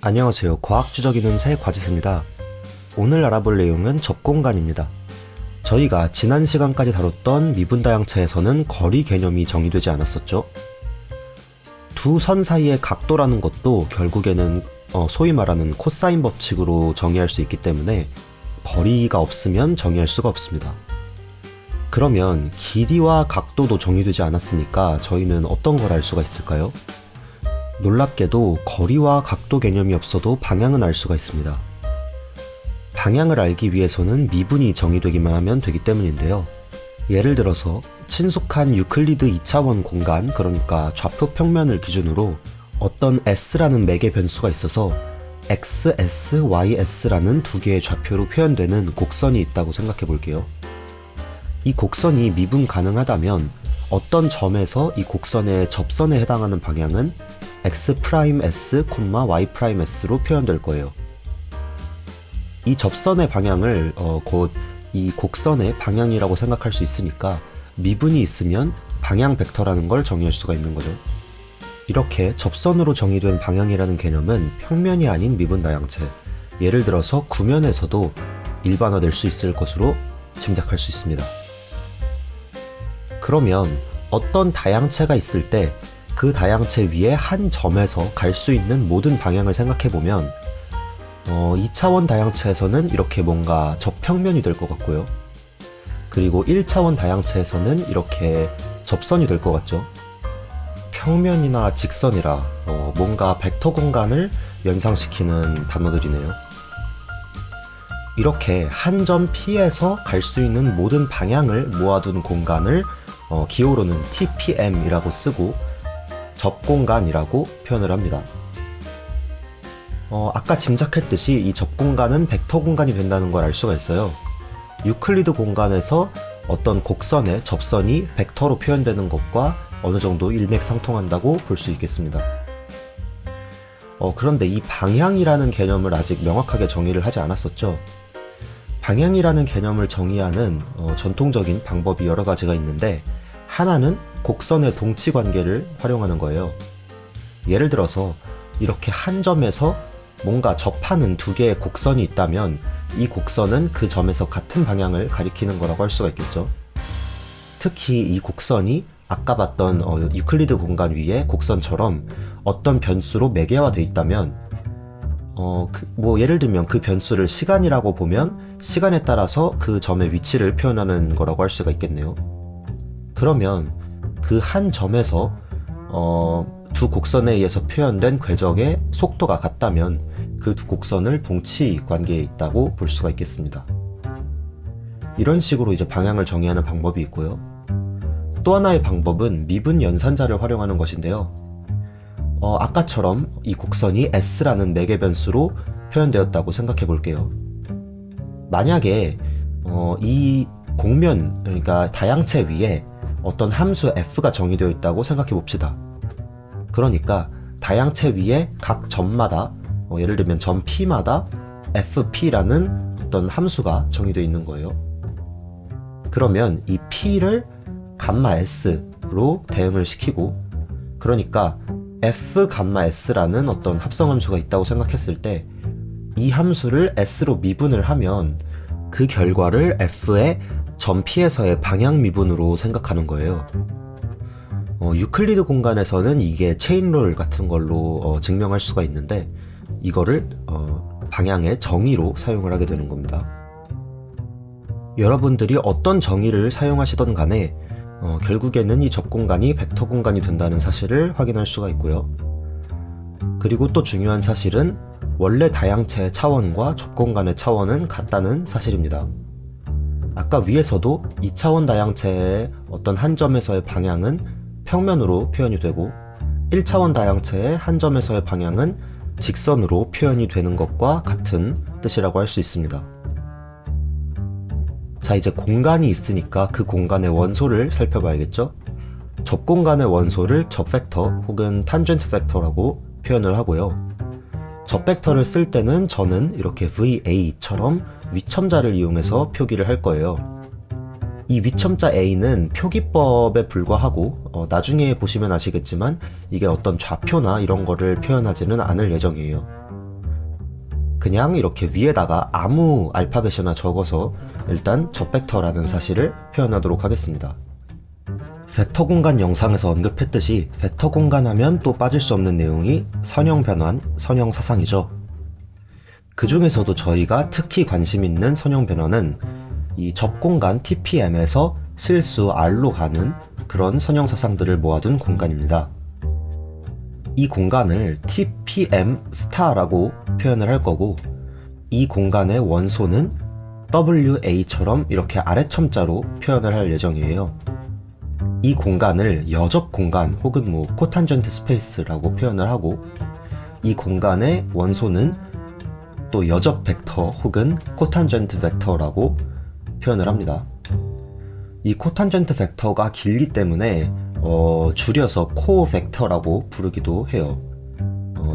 안녕하세요. 과학주적이는 새 과지스입니다. 오늘 알아볼 내용은 접공간입니다. 저희가 지난 시간까지 다뤘던 미분다양체에서는 거리 개념이 정의되지 않았었죠. 두 선 사이의 각도라는 것도 결국에는 소위 말하는 코사인 법칙으로 정의할 수 있기 때문에 거리가 없으면 정의할 수가 없습니다. 그러면 길이와 각도도 정의되지 않았으니까 저희는 어떤 걸 알 수가 있을까요? 놀랍게도 거리와 각도 개념이 없어도 방향은 알 수가 있습니다. 방향을 알기 위해서는 미분이 정의되기만 하면 되기 때문인데요. 예를 들어서 친숙한 유클리드 2차원 공간, 그러니까 좌표 평면을 기준으로 어떤 s라는 맥의 변수가 있어서 xs, ys라는 두 개의 좌표로 표현되는 곡선이 있다고 생각해 볼게요. 이 곡선이 미분 가능하다면 어떤 점에서 이 곡선의 접선에 해당하는 방향은 x', y', y''s로 표현될 거예요. 이 접선의 방향을 곧 이 곡선의 방향이라고 생각할 수 있으니까 미분이 있으면 방향 벡터라는 걸 정의할 수가 있는 거죠. 이렇게 접선으로 정의된 방향이라는 개념은 평면이 아닌 미분다양체, 예를 들어서 구면에서도 일반화될 수 있을 것으로 짐작할 수 있습니다. 그러면 어떤 다양체가 있을 때 그 다양체 위에 한 점에서 갈 수 있는 모든 방향을 생각해보면 2차원 다양체에서는 이렇게 뭔가 적평면이 될 것 같고요. 그리고 1차원 다양체에서는 이렇게 접선이 될 것 같죠. 평면이나 직선이라 뭔가 벡터 공간을 연상시키는 단어들이네요. 이렇게 한 점 P에서 갈 수 있는 모든 방향을 모아둔 공간을 기호로는 TPM이라고 쓰고 접공간이라고 표현을 합니다. 아까 짐작했듯이 이 접공간은 벡터 공간이 된다는 걸 알 수가 있어요. 유클리드 공간에서 어떤 곡선의 접선이 벡터로 표현되는 것과 어느 정도 일맥상통한다고 볼 수 있겠습니다. 그런데 이 방향이라는 개념을 아직 명확하게 정의를 하지 않았었죠. 방향이라는 개념을 정의하는 전통적인 방법이 여러 가지가 있는데, 하나는 곡선의 동치 관계를 활용하는 거예요. 예를 들어서 이렇게 한 점에서 뭔가 접하는 두 개의 곡선이 있다면 이 곡선은 그 점에서 같은 방향을 가리키는 거라고 할 수가 있겠죠. 특히 이 곡선이 아까 봤던 유클리드 공간 위에 곡선처럼 어떤 변수로 매개화되어 있다면 예를 들면 그 변수를 시간이라고 보면 시간에 따라서 그 점의 위치를 표현하는 거라고 할 수가 있겠네요. 그러면 그 한 점에서 두 곡선에 의해서 표현된 궤적의 속도가 같다면 그 두 곡선을 동치 관계에 있다고 볼 수가 있겠습니다. 이런 식으로 이제 방향을 정의하는 방법이 있고요. 또 하나의 방법은 미분 연산자를 활용하는 것인데요. 아까처럼 이 곡선이 s라는 맥의 변수로 표현되었다고 생각해 볼게요. 만약에 이 곡면, 그러니까 다양체 위에 어떤 함수 f가 정의되어 있다고 생각해 봅시다. 그러니까 다양체 위에 각 점마다 예를 들면 점 P마다 fp라는 어떤 함수가 정의되어 있는 거예요. 그러면 이 P를 감마 S로 대응을 시키고, 그러니까 f 감마 S라는 어떤 합성함수가 있다고 생각했을 때 이 함수를 S로 미분을 하면 그 결과를 f의 점 P에서의 방향 미분으로 생각하는 거예요. 유클리드 공간에서는 이게 체인롤 같은 걸로 증명할 수가 있는데, 이거를 방향의 정의로 사용을 하게 되는 겁니다. 여러분들이 어떤 정의를 사용하시던 간에 결국에는 이 접공간이 벡터 공간이 된다는 사실을 확인할 수가 있고요. 그리고 또 중요한 사실은 원래 다양체의 차원과 접공간의 차원은 같다는 사실입니다. 아까 위에서도 2차원 다양체의 어떤 한 점에서의 방향은 평면으로 표현이 되고 1차원 다양체의 한 점에서의 방향은 직선으로 표현이 되는 것과 같은 뜻이라고 할 수 있습니다. 자, 이제 공간이 있으니까 그 공간의 원소를 살펴봐야겠죠? 접공간의 원소를 접벡터 혹은 탄젠트 벡터라고 표현을 하고요. 접벡터를 쓸 때는 저는 이렇게 VA처럼 위첨자를 이용해서 표기를 할 거예요. 이 위첨자 A는 표기법에 불과하고 나중에 보시면 아시겠지만 이게 어떤 좌표나 이런 거를 표현하지는 않을 예정이에요. 그냥 이렇게 위에다가 아무 알파벳이나 적어서 일단 접벡터라는 사실을 표현하도록 하겠습니다. 벡터 공간 영상에서 언급했듯이 벡터 공간 하면 또 빠질 수 없는 내용이 선형 변환, 선형 사상이죠. 그 중에서도 저희가 특히 관심 있는 선형 변환은 이 접공간 TPM에서 실수 R로 가는 그런 선형 사상들을 모아둔 공간입니다. 이 공간을 TPM 스타라고 표현을 할 거고, 이 공간의 원소는 WA처럼 이렇게 아래첨자로 표현을 할 예정이에요. 이 공간을 여접 공간 혹은 코탄전트 스페이스라고 표현을 하고, 이 공간의 원소는 또 여접 벡터 혹은 코탄전트 벡터라고 표현을 합니다. 이 코탄전트 벡터가 길기 때문에 줄여서 코벡터라고 부르기도 해요.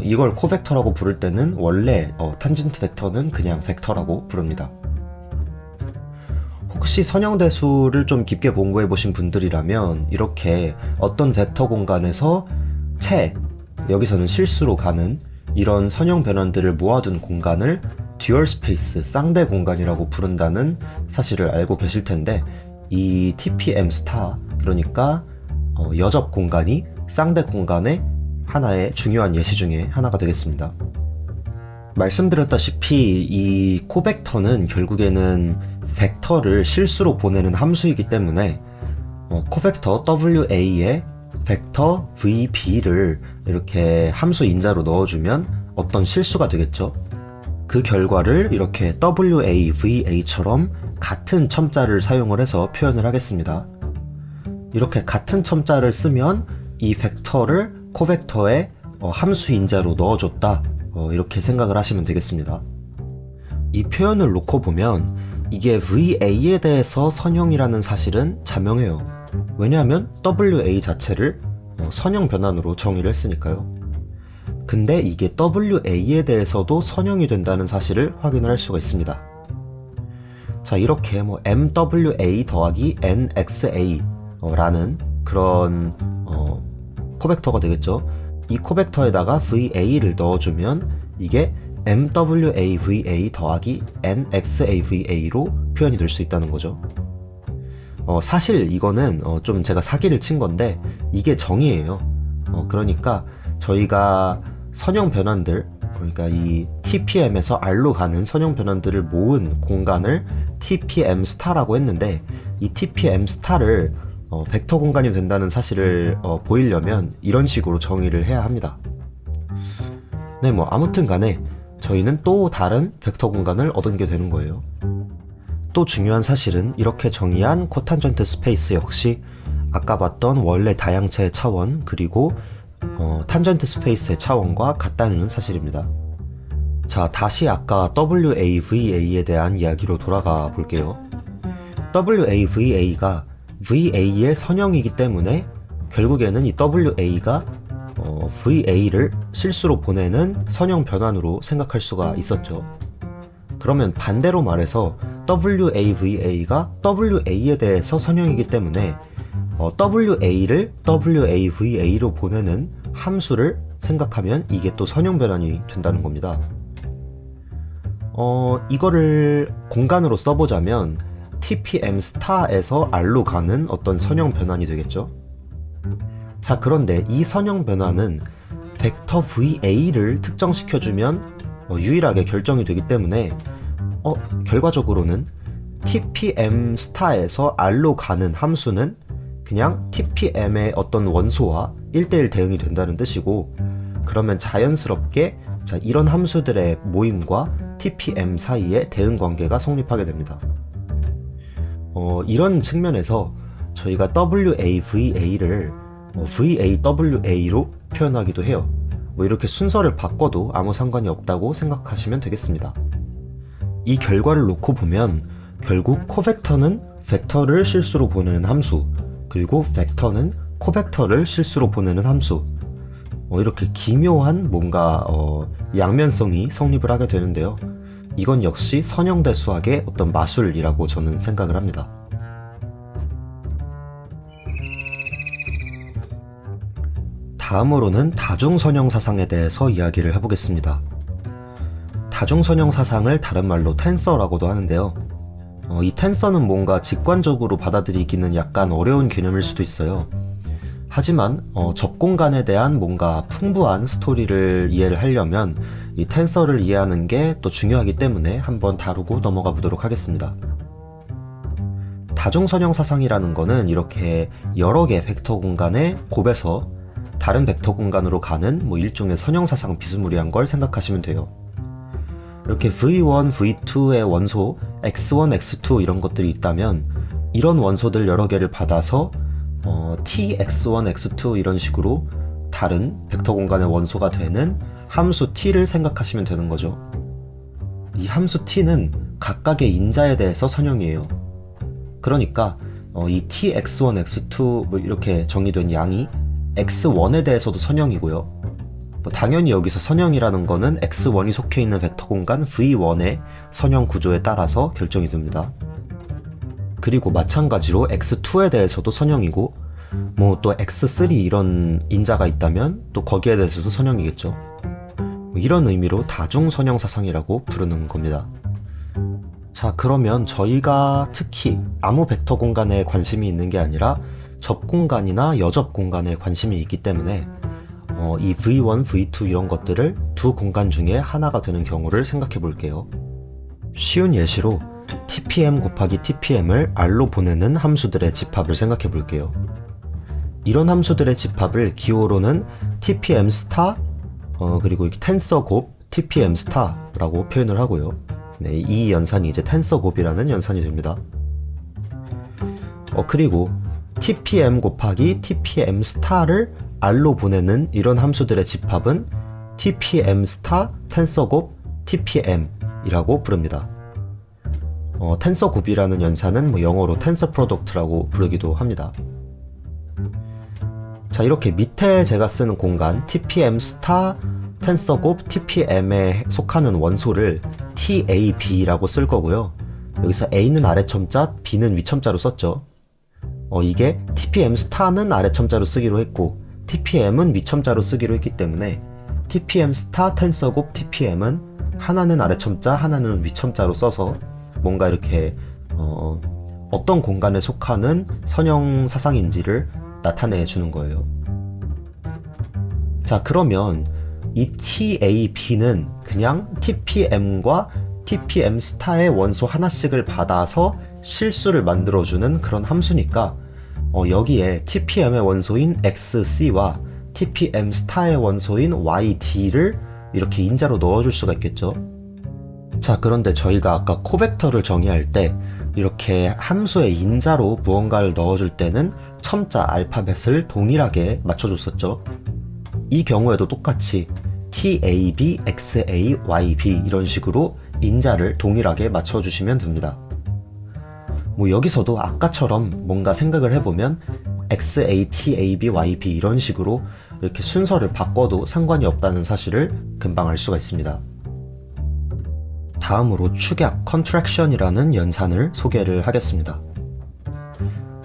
이걸 코벡터라고 부를 때는 원래 탄젠트 벡터는 그냥 벡터라고 부릅니다. 혹시 선형대수를 좀 깊게 공부해 보신 분들이라면 이렇게 어떤 벡터 공간에서 여기서는 실수로 가는 이런 선형 변환들을 모아둔 공간을 듀얼 스페이스, 쌍대 공간이라고 부른다는 사실을 알고 계실 텐데, 이 TPM 스타, 그러니까 여접 공간이 쌍대 공간의 하나의 중요한 예시 중에 하나가 되겠습니다. 말씀드렸다시피 이 코벡터는 결국에는 벡터를 실수로 보내는 함수이기 때문에 코벡터 WA에 벡터 VB를 이렇게 함수 인자로 넣어주면 어떤 실수가 되겠죠. 그 결과를 이렇게 WAVA처럼 같은 첨자를 사용을 해서 표현을 하겠습니다. 이렇게 같은 첨자를 쓰면 이 벡터를 코벡터에 함수 인자로 넣어줬다, 이렇게 생각을 하시면 되겠습니다. 이 표현을 놓고 보면 이게 VA에 대해서 선형이라는 사실은 자명해요. 왜냐하면 WA 자체를 선형 변환으로 정의를 했으니까요. 근데 이게 WA에 대해서도 선형이 된다는 사실을 확인을 할 수가 있습니다. 자, 이렇게 MWA 더하기 NXA 라는 그런 코벡터가 되겠죠. 이 코벡터에다가 VA를 넣어주면 이게 MWAVA 더하기 NXAVA로 표현이 될 수 있다는 거죠. 사실 이거는 좀 제가 사기를 친 건데 이게 정의예요. 그러니까 저희가 선형 변환들, 그러니까 이 TPM에서 R로 가는 선형 변환들을 모은 공간을 TPM 스타라고 했는데, 이 TPM 스타를 벡터 공간이 된다는 사실을 보이려면 이런 식으로 정의를 해야 합니다. 네, 아무튼 간에 저희는 또 다른 벡터 공간을 얻게 되는 거예요. 또 중요한 사실은 이렇게 정의한 코탄전트 스페이스 역시 아까 봤던 원래 다양체의 차원, 그리고 탄전트 스페이스의 차원과 같다는 사실입니다. 자, 다시 아까 WAVA에 대한 이야기로 돌아가 볼게요. WAVA가 VA의 선형이기 때문에 결국에는 이 WA가 VA를 실수로 보내는 선형 변환으로 생각할 수가 있었죠. 그러면 반대로 말해서 WAVA가 WA에 대해서 선형이기 때문에 WA를 WAVA로 보내는 함수를 생각하면 이게 또 선형 변환이 된다는 겁니다. 이거를 공간으로 써보자면 TPM 스타에서 R로 가는 어떤 선형 변환이 되겠죠. 자, 그런데 이 선형 변환은 벡터 VA를 특정시켜주면 유일하게 결정이 되기 때문에 결과적으로는 TPM 스타에서 R로 가는 함수는 그냥 TPM의 어떤 원소와 1대1 대응이 된다는 뜻이고, 그러면 자연스럽게 이런 함수들의 모임과 TPM 사이에 대응 관계가 성립하게 됩니다. 이런 측면에서 저희가 WAVA를 VAWA로 표현하기도 해요. 이렇게 순서를 바꿔도 아무 상관이 없다고 생각하시면 되겠습니다. 이 결과를 놓고 보면 결국 코벡터는 벡터를 실수로 보내는 함수, 그리고 벡터는 코벡터를 실수로 보내는 함수, 이렇게 기묘한 뭔가 양면성이 성립을 하게 되는데요. 이건 역시 선형대수학의 어떤 마술이라고 저는 생각을 합니다. 다음으로는 다중선형 사상에 대해서 이야기를 해보겠습니다. 다중선형 사상을 다른 말로 텐서라고도 하는데요. 이 텐서는 뭔가 직관적으로 받아들이기는 약간 어려운 개념일 수도 있어요. 하지만 접공간에 대한 뭔가 풍부한 스토리를 이해를 하려면 이 텐서를 이해하는 게 또 중요하기 때문에 한번 다루고 넘어가 보도록 하겠습니다. 다중선형 사상이라는 거는 이렇게 여러 개 벡터 공간의 곱에서 다른 벡터 공간으로 가는 일종의 선형 사상 비스무리한 걸 생각하시면 돼요. 이렇게 V1, V2의 원소 X1, X2 이런 것들이 있다면 이런 원소들 여러 개를 받아서 T, X1, X2 이런 식으로 다른 벡터 공간의 원소가 되는 함수 T를 생각하시면 되는 거죠. 이 함수 T는 각각의 인자에 대해서 선형이에요. 그러니까 이 T, X1, X2 이렇게 정의된 양이 X1에 대해서도 선형이고요. 당연히 여기서 선형이라는 거는 X1이 속해 있는 벡터 공간 V1의 선형 구조에 따라서 결정이 됩니다. 그리고 마찬가지로 X2에 대해서도 선형이고 또 X3 이런 인자가 있다면 또 거기에 대해서도 선형이겠죠. 이런 의미로 다중선형 사상이라고 부르는 겁니다. 자, 그러면 저희가 특히 아무 벡터 공간에 관심이 있는 게 아니라 접공간이나 여접공간에 관심이 있기 때문에 이 V1, V2 이런 것들을 두 공간 중에 하나가 되는 경우를 생각해 볼게요. 쉬운 예시로 TPM 곱하기 TPM을 R로 보내는 함수들의 집합을 생각해 볼게요. 이런 함수들의 집합을 기호로는 TPM 스타 그리고 텐서 곱 TPM 스타라고 표현을 하고요. 네, 이 연산이 이제 텐서 곱이라는 연산이 됩니다. 그리고 TPM 곱하기 TPM 스타를 R로 보내는 이런 함수들의 집합은 TPM 스타 텐서 곱 TPM이라고 부릅니다. 텐서 곱이라는 연산은 영어로 텐서 프로덕트라고 부르기도 합니다. 자, 이렇게 밑에 제가 쓰는 공간 TPM 스타 텐서 곱 TPM에 속하는 원소를 TAB라고 쓸 거고요. 여기서 A는 아래 첨자, B는 위 첨자로 썼죠. 이게 TPM 스타는 아래 첨자로 쓰기로 했고 TPM은 위 첨자로 쓰기로 했기 때문에 TPM 스타 텐서 곱 TPM은 하나는 아래 첨자, 하나는 위 첨자로 써서 뭔가 이렇게 어떤 공간에 속하는 선형 사상인지를 나타내 주는 거예요. 자, 그러면 이 TAB는 그냥 TPM과 TPM 스타의 원소 하나씩을 받아서 실수를 만들어주는 그런 함수니까 여기에 TPM의 원소인 XC와 TPM 스타의 원소인 YD를 이렇게 인자로 넣어줄 수가 있겠죠. 자, 그런데 저희가 아까 코벡터를 정의할 때 이렇게 함수의 인자로 무언가를 넣어줄 때는 첨자 알파벳을 동일하게 맞춰줬었죠. 이 경우에도 똑같이 TAB, XA, YB 이런 식으로 인자를 동일하게 맞춰주시면 됩니다. 여기서도 아까처럼 뭔가 생각을 해보면 XA, TAB, YB 이런 식으로 이렇게 순서를 바꿔도 상관이 없다는 사실을 금방 알 수가 있습니다. 다음으로 축약, contraction이라는 연산을 소개를 하겠습니다.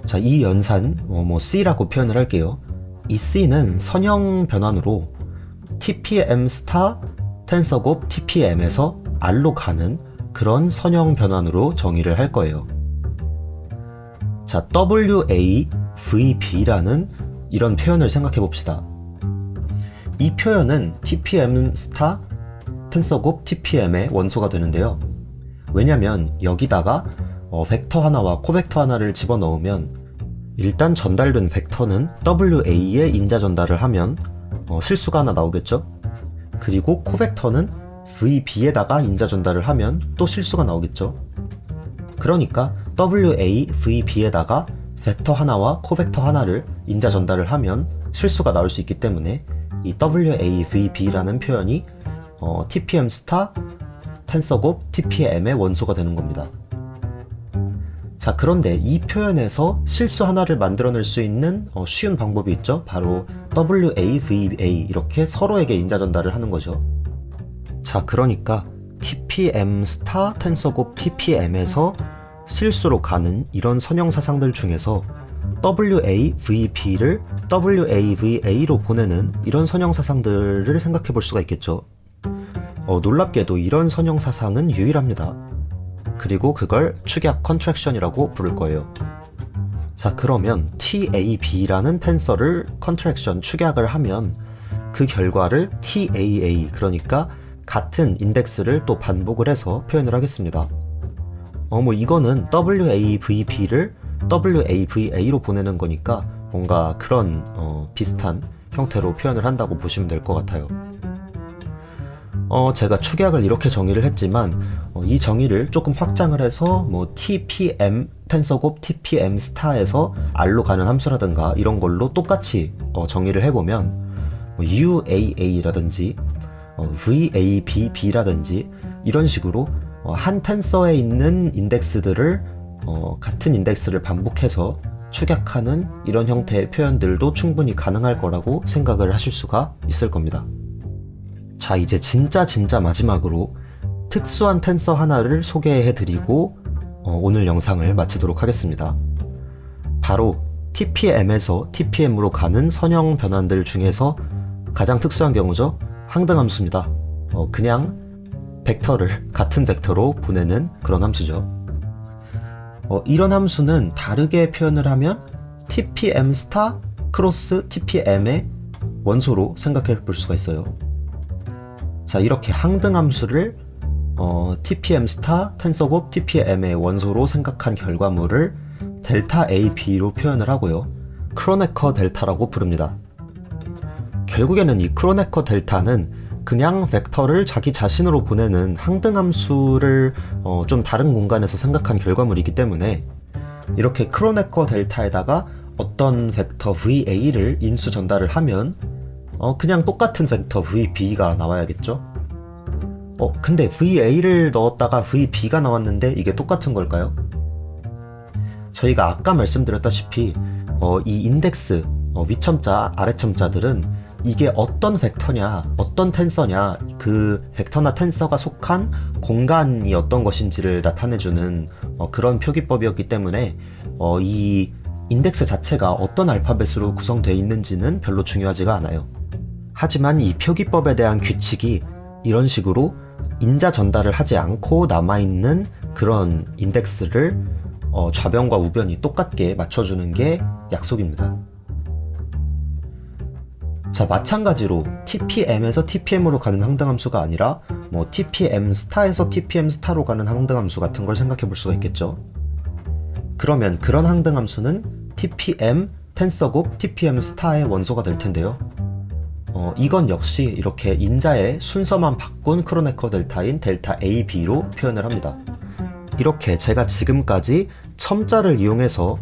자, 이 연산, C라고 표현을 할게요. 이 C는 선형 변환으로 TPM 스타 텐서 곱 TPM에서 R로 가는 그런 선형 변환으로 정의를 할 거예요. 자, WAVB라는 이런 표현을 생각해 봅시다. 이 표현은 TPM 스타 텐서 곱 TPM의 원소가 되는데요. 왜냐면 여기다가 벡터 하나와 코벡터 하나를 집어넣으면 일단 전달된 벡터는 WA에 인자 전달을 하면 실수가 하나 나오겠죠. 그리고 코벡터는 VB에다가 인자 전달을 하면 또 실수가 나오겠죠. 그러니까 WAVB에다가 벡터 하나와 코벡터 하나를 인자 전달을 하면 실수가 나올 수 있기 때문에 이 WAVB라는 표현이 TPM 스타 텐서 곱 TPM의 원소가 되는 겁니다. 자, 그런데 이 표현에서 실수 하나를 만들어낼 수 있는 쉬운 방법이 있죠. 바로 WAVA 이렇게 서로에게 인자 전달을 하는 거죠. 자, 그러니까 TPM 스타 텐서 곱 TPM에서 실수로 가는 이런 선형 사상들 중에서 WAVB를 WAVA로 보내는 이런 선형 사상들을 생각해 볼 수가 있겠죠. 놀랍게도 이런 선형 사상은 유일합니다. 그리고 그걸 축약 컨트랙션이라고 부를 거예요. 자, 그러면 TAB라는 텐서를 컨트랙션 축약을 하면 그 결과를 TAA, 그러니까 같은 인덱스를 또 반복을 해서 표현을 하겠습니다. 이거는 WAVB를 WAVA로 보내는 거니까 뭔가 그런 비슷한 형태로 표현을 한다고 보시면 될 것 같아요. 제가 축약을 이렇게 정의를 했지만 이 정의를 조금 확장을 해서 TPM 텐서곱 TPM 스타에서 R로 가는 함수라든가 이런 걸로 똑같이 정의를 해보면 UAA라든지 VABB라든지 이런 식으로 한 텐서에 있는 인덱스들을 같은 인덱스를 반복해서 축약하는 이런 형태의 표현들도 충분히 가능할 거라고 생각을 하실 수가 있을 겁니다. 자, 이제 진짜 마지막으로 특수한 텐서 하나를 소개해드리고 오늘 영상을 마치도록 하겠습니다. 바로 TPM에서 TPM으로 가는 선형 변환들 중에서 가장 특수한 경우죠. 항등함수입니다. 그냥 벡터를 같은 벡터로 보내는 그런 함수죠. 이런 함수는 다르게 표현을 하면 TPM 스타 크로스 TPM의 원소로 생각해 볼 수가 있어요. 자, 이렇게 항등함수를 TPM 스타 텐서곱 TPM의 원소로 생각한 결과물을 델타 AB로 표현을 하고요. 크로네커 델타라고 부릅니다. 결국에는 이 크로네커 델타는 그냥 벡터를 자기 자신으로 보내는 항등함수를 좀 다른 공간에서 생각한 결과물이기 때문에 이렇게 크로네커 델타에다가 어떤 벡터 VA를 인수 전달을 하면 그냥 똑같은 벡터 VB가 나와야겠죠? 근데 VA를 넣었다가 VB가 나왔는데 이게 똑같은 걸까요? 저희가 아까 말씀드렸다시피 이 인덱스 위첨자, 아래첨자들은 이게 어떤 벡터냐, 어떤 텐서냐, 그 벡터나 텐서가 속한 공간이 어떤 것인지를 나타내주는 그런 표기법이었기 때문에 이 인덱스 자체가 어떤 알파벳으로 구성되어 있는지는 별로 중요하지가 않아요. 하지만 이 표기법에 대한 규칙이 이런 식으로 인자 전달을 하지 않고 남아있는 그런 인덱스를 좌변과 우변이 똑같게 맞춰주는 게 약속입니다. 자, 마찬가지로 TPM에서 TPM으로 가는 항등함수가 아니라 TPM 스타에서 TPM 스타로 가는 항등함수 같은 걸 생각해 볼 수가 있겠죠. 그러면 그런 항등함수는 TPM 텐서곱 TPM 스타의 원소가 될 텐데요. 이건 역시 이렇게 인자의 순서만 바꾼 크로네커 델타인 델타 AB로 표현을 합니다. 이렇게 제가 지금까지 첨자를 이용해서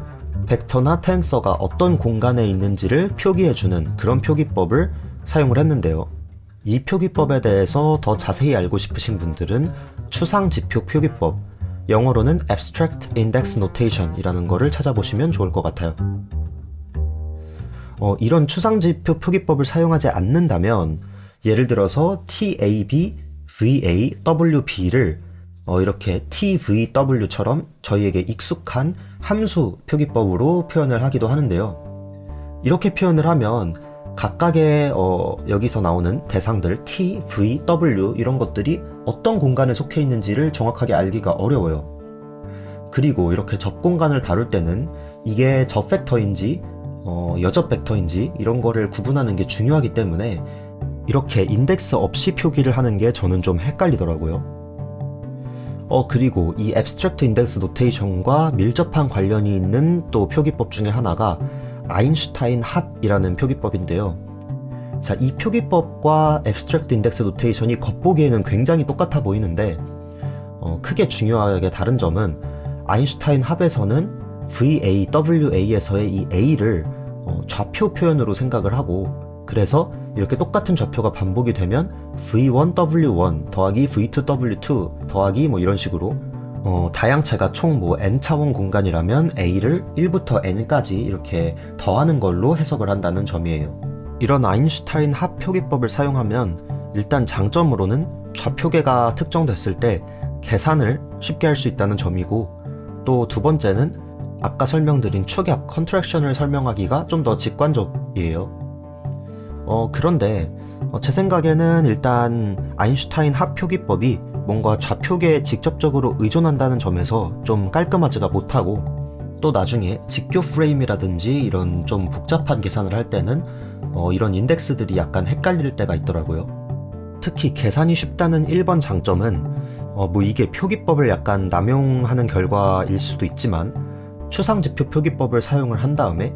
벡터나 텐서가 어떤 공간에 있는지를 표기해주는 그런 표기법을 사용을 했는데요. 이 표기법에 대해서 더 자세히 알고 싶으신 분들은 추상지표 표기법, 영어로는 Abstract Index Notation 이라는 거를 찾아보시면 좋을 것 같아요. 이런 추상지표 표기법을 사용하지 않는다면 예를 들어서 TAB, VA, WB를 이렇게 TVW처럼 저희에게 익숙한 함수 표기법으로 표현을 하기도 하는데요. 이렇게 표현을 하면 각각의 여기서 나오는 대상들 T, V, W 이런 것들이 어떤 공간에 속해 있는지를 정확하게 알기가 어려워요. 그리고 이렇게 접공간을 다룰 때는 이게 접벡터인지 여접 벡터인지 이런 거를 구분하는 게 중요하기 때문에 이렇게 인덱스 없이 표기를 하는 게 저는 좀 헷갈리더라고요. 그리고 이 Abstract Index Notation과 밀접한 관련이 있는 또 표기법 중에 하나가 아인슈타인 합이라는 표기법인데요. 자, 이 표기법과 Abstract Index Notation이 겉보기에는 굉장히 똑같아 보이는데 크게 중요하게 다른 점은 아인슈타인 합에서는 VAWA에서의 이 A를 좌표 표현으로 생각을 하고 그래서 이렇게 똑같은 좌표가 반복이 되면 V1W1 더하기 V2W2 더하기 이런 식으로 다양체가 총 n차원 공간이라면 A를 1부터 n까지 이렇게 더하는 걸로 해석을 한다는 점이에요. 이런 아인슈타인 합 표기법을 사용하면 일단 장점으로는 좌표계가 특정됐을 때 계산을 쉽게 할 수 있다는 점이고 또 두 번째는 아까 설명드린 축약 컨트랙션을 설명하기가 좀 더 직관적이에요. 그런데 제 생각에는 일단 아인슈타인 합표기법이 뭔가 좌표계에 직접적으로 의존한다는 점에서 좀 깔끔하지가 못하고, 또 나중에 직교 프레임이라든지 이런 좀 복잡한 계산을 할 때는 이런 인덱스들이 약간 헷갈릴 때가 있더라고요. 특히 계산이 쉽다는 1번 장점은 뭐 이게 표기법을 약간 남용하는 결과일 수도 있지만, 추상지표 표기법을 사용을 한 다음에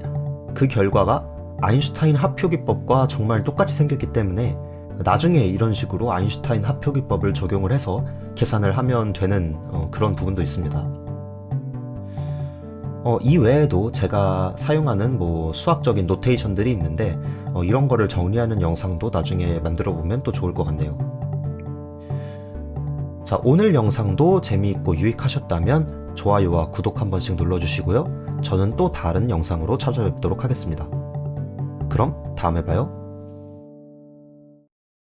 그 결과가 아인슈타인 합표기법과 정말 똑같이 생겼기 때문에 나중에 이런 식으로 아인슈타인 합표기법을 적용을 해서 계산을 하면 되는 그런 부분도 있습니다. 이 외에도 제가 사용하는 뭐 수학적인 노테이션들이 있는데 이런 거를 정리하는 영상도 나중에 만들어 보면 또 좋을 것 같네요. 자, 오늘 영상도 재미있고 유익하셨다면 좋아요와 구독 한 번씩 눌러주시고요. 저는 또 다른 영상으로 찾아뵙도록 하겠습니다. 그럼 다음에 봐요.